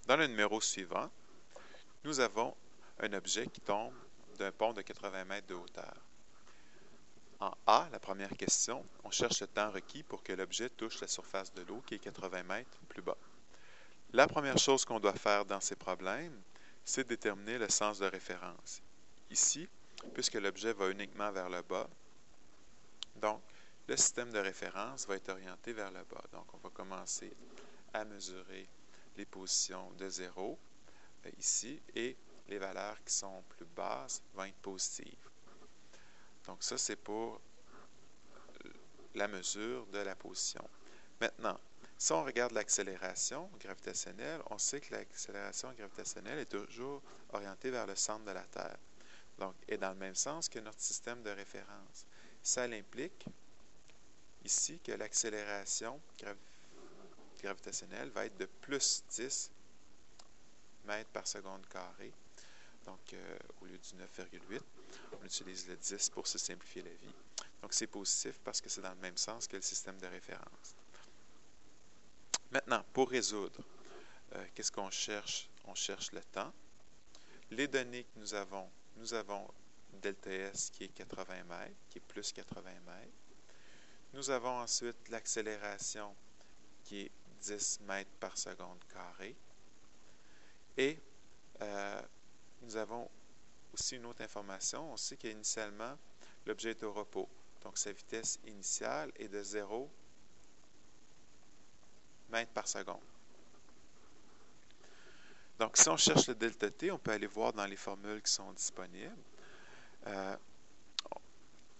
Dans le numéro suivant, nous avons un objet qui tombe d'un pont de 80 mètres de hauteur. En A, la première question, on cherche le temps requis pour que l'objet touche la surface de l'eau qui est 80 mètres plus bas. La première chose qu'on doit faire dans ces problèmes, c'est déterminer le sens de référence. Ici, puisque l'objet va uniquement vers le bas, donc le système de référence va être orienté vers le bas. Donc, on va commencer à mesurer les positions de 0 ici et les valeurs qui sont plus basses vont être positives. Donc, ça, c'est pour la mesure de la position. Maintenant, si on regarde l'accélération gravitationnelle, on sait que l'accélération gravitationnelle est toujours orientée vers le centre de la Terre. Donc, est dans le même sens que notre système de référence. Ça implique ici que l'accélération gravitationnelle va être de plus 10 mètres par seconde carré. Donc, au lieu du 9,8, on utilise le 10 pour se simplifier la vie. Donc, c'est positif parce que c'est dans le même sens que le système de référence. Maintenant, pour résoudre, qu'est-ce qu'on cherche? On cherche le temps. Les données que nous avons delta S qui est 80 mètres, qui est plus 80 mètres. Nous avons ensuite l'accélération qui est 10 mètres par seconde carré. Et nous avons aussi une autre information. On sait qu'initialement, l'objet est au repos. Donc, sa vitesse initiale est de 0 mètres par seconde. Donc, si on cherche le delta T, on peut aller voir dans les formules qui sont disponibles.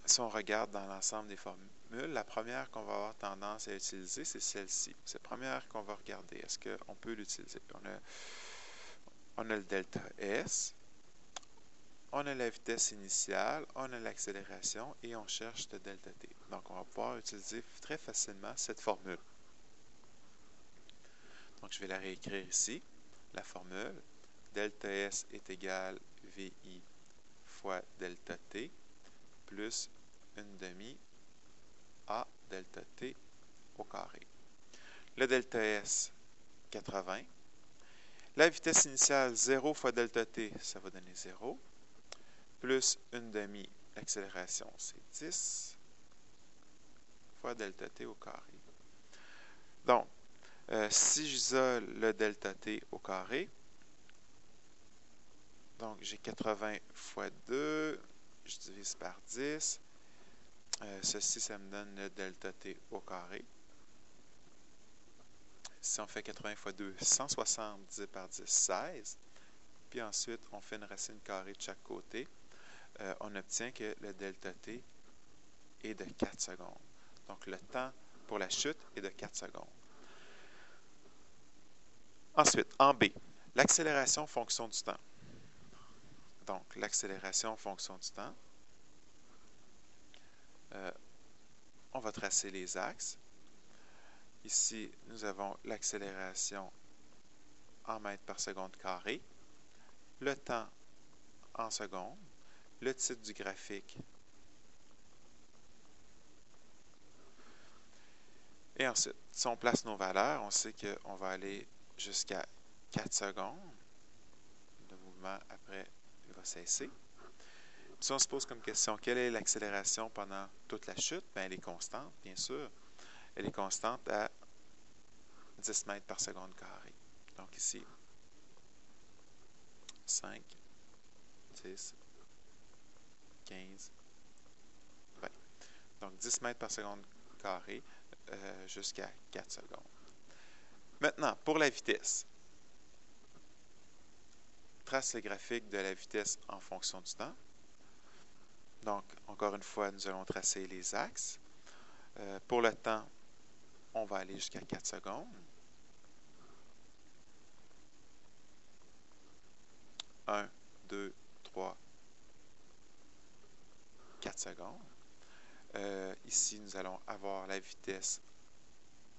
Si on regarde dans l'ensemble des formules, la première qu'on va avoir tendance à utiliser, c'est celle-ci. C'est la première qu'on va regarder. Est-ce qu'on peut l'utiliser? On a le delta S, on a la vitesse initiale, on a l'accélération et on cherche le delta T. Donc, on va pouvoir utiliser très facilement cette formule. Donc, je vais la réécrire ici. La formule, delta S est égal VI fois delta T plus 1/2 A delta T au carré. Le delta S, 80. La vitesse initiale, 0 fois delta T, ça va donner 0. Plus 1/2, l'accélération, c'est 10 fois delta T au carré. Donc, si j'isole le delta T au carré, donc j'ai 80 fois 2, je divise par 10. Ceci, ça me donne le delta T au carré. Si on fait 80 fois 2, 160 divisé par 10, 16. Puis ensuite, on fait une racine carrée de chaque côté. On obtient que le delta T est de 4 secondes. Donc, le temps pour la chute est de 4 secondes. Ensuite, en B, l'accélération fonction du temps. Donc, l'accélération fonction du temps. On va tracer les axes. Ici, nous avons l'accélération en mètres par seconde carré, le temps en secondes, le titre du graphique. Et ensuite, si on place nos valeurs, on sait qu'on va aller jusqu'à 4 secondes. Le mouvement, après, il va cesser. Si on se pose comme question, quelle est l'accélération pendant toute la chute? Bien, elle est constante, bien sûr. Elle est constante à 10 mètres par seconde carré. Donc ici, 5, 10, 15, 20. Donc 10 mètres par seconde carré jusqu'à 4 secondes. Maintenant, pour la vitesse. Trace le graphique de la vitesse en fonction du temps. Donc, encore une fois, nous allons tracer les axes. Pour le temps, on va aller jusqu'à 4 secondes. 1, 2, 3, 4 secondes. Ici, nous allons avoir la vitesse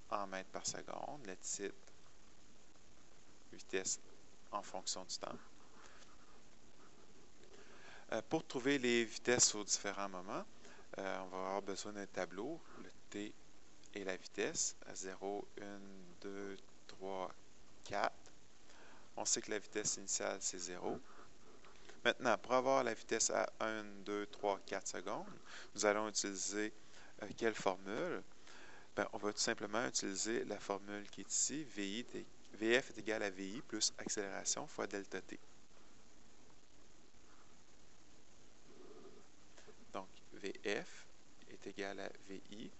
en mètres par seconde, le titre, vitesse en fonction du temps. Pour trouver les vitesses aux différents moments, on va avoir besoin d'un tableau, le T et la vitesse, à 0, 1, 2, 3, 4. On sait que la vitesse initiale, c'est 0. Maintenant, pour avoir la vitesse à 1, 2, 3, 4 secondes, nous allons utiliser quelle formule? Ben, on va tout simplement utiliser la formule qui est ici. VF est égal à VI plus accélération fois delta t. Donc, VF est égal à VI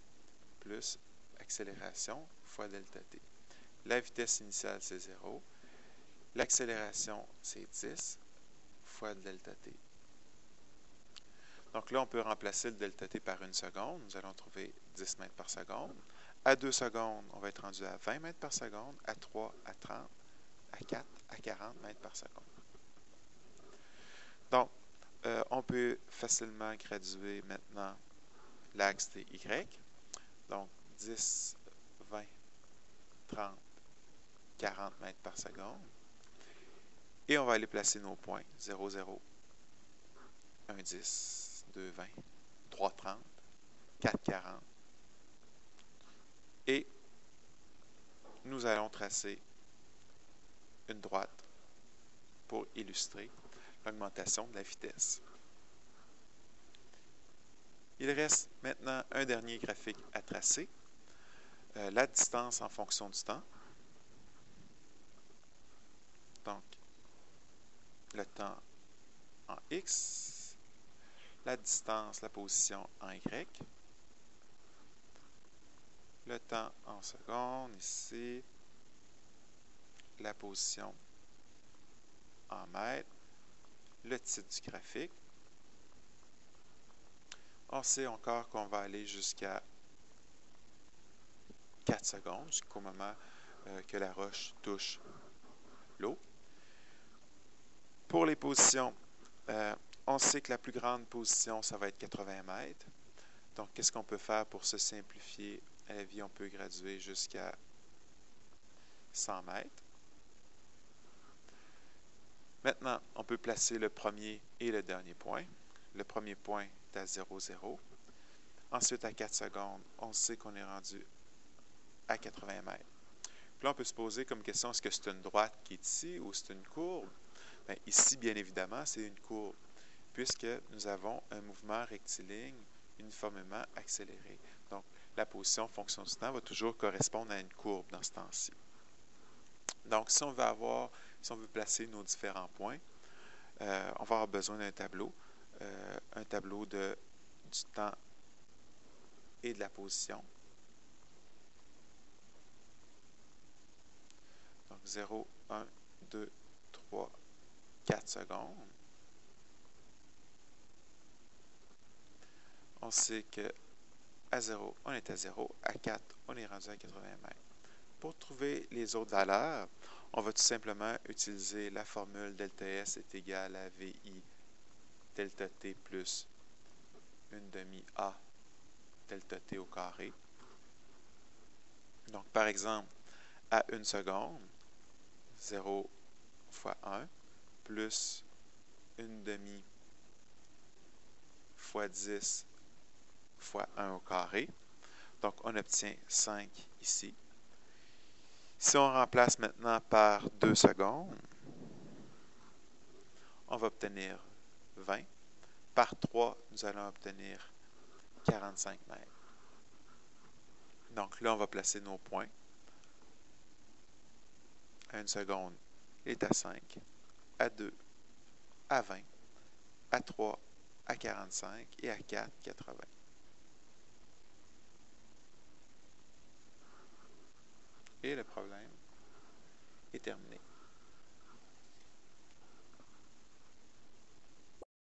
plus accélération fois delta t. La vitesse initiale, c'est 0. L'accélération, c'est 10 fois delta t. Donc là, on peut remplacer le delta t par 1 seconde. Nous allons trouver 10 mètres par seconde. À 2 secondes, on va être rendu à 20 mètres par seconde. À 3, à 30. À 4, à 40 mètres par seconde. Donc, on peut facilement graduer maintenant l'axe des Y. Donc, 10, 20, 30, 40 mètres par seconde. Et on va aller placer nos points. 0, 0, 1, 10, 2, 20, 3, 30, 4, 40. Et nous allons tracer une droite pour illustrer l'augmentation de la vitesse. Il reste maintenant un dernier graphique à tracer. La distance en fonction du temps. Donc, le temps en X, la distance, la position en Y, le temps en secondes, ici, la position en mètres, le titre du graphique. On sait encore qu'on va aller jusqu'à 4 secondes, jusqu'au moment que la roche touche l'eau. Pour les positions, on sait que la plus grande position, ça va être 80 mètres. Donc, qu'est-ce qu'on peut faire pour se simplifier à la vie? On peut graduer jusqu'à 100 mètres. Maintenant, on peut placer le premier et le dernier point. Le premier point est à 0, 0. Ensuite, à 4 secondes, on sait qu'on est rendu à 80 mètres. Puis là, on peut se poser comme question, est-ce que c'est une droite qui est ici ou c'est une courbe? Bien, ici, bien évidemment, c'est une courbe, puisque nous avons un mouvement rectiligne uniformément accéléré. Donc, la position en fonction du temps va toujours correspondre à une courbe dans ce temps-ci. Donc, si on veut placer nos différents points, on va avoir besoin d'un tableau du temps et de la position. Donc, 0, 1, 2, 3, 4 secondes. On sait que à 0, on est à 0. À 4, on est rendu à 80 mètres. Pour trouver les autres valeurs, on va tout simplement utiliser la formule delta S est égal à VI delta T plus 1/2 A delta T au carré. Donc, par exemple, à 1 seconde, 0 fois 1 plus 1/2 fois 10 fois 1 au carré. Donc, on obtient 5 ici. Si on remplace maintenant par 2 secondes, on va obtenir 20. Par 3, nous allons obtenir 45 mètres. Donc là, on va placer nos points. À 1 seconde est à 5, à 2, à 20, à 3, à 45 et à 4, 80. Et le problème est terminé.